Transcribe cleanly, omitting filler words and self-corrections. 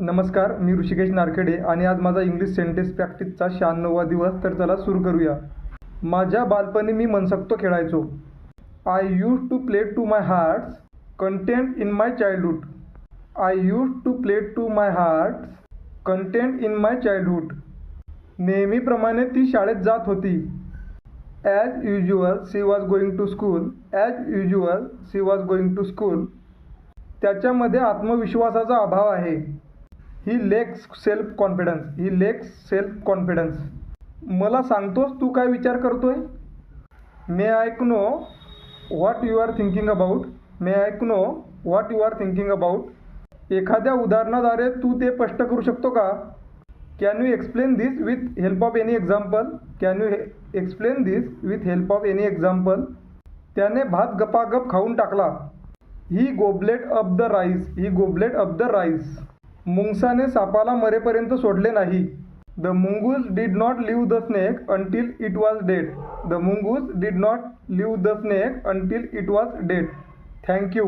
नमस्कार, मी ऋषिकेश नारखेडे आणि आज माझा इंग्लिश सेंटेन्स प्रॅक्टिसचा 96वा दिवस. तर चला सुरू करूया. माझ्या बालपणी मी मनसोक्त खेळायचो. I use to play to my heart's content in my childhood. I use to play to my heart's content in my childhood. नेहमीप्रमाणे ती शाळेत जात होती. As usual she was going to school. As usual she was going to school. त्याच्यामध्ये आत्मविश्वासाचा अभाव आहे. ही लेक्स सेल्फ कॉन्फिडन्स. ही लेक्स सेल्फ कॉन्फिडन्स. मला सांगतोस तू काय विचार करतोय? May I know what you are thinking about. May I know what you are thinking about. एखाद्या उदाहरणाद्वारे तू ते स्पष्ट करू शकतो का? Can you explain this with help of any example. Can you explain this with help of any example. त्याने भात गपागप खाऊन टाकला. He goblet of the rice. He goblet of the rice. मुंगसाने सापाला मरेपर्यंत सोडले नाही. The mongoose did not leave the snake until it was dead. The mongoose did not leave the snake until it was dead. Thank you.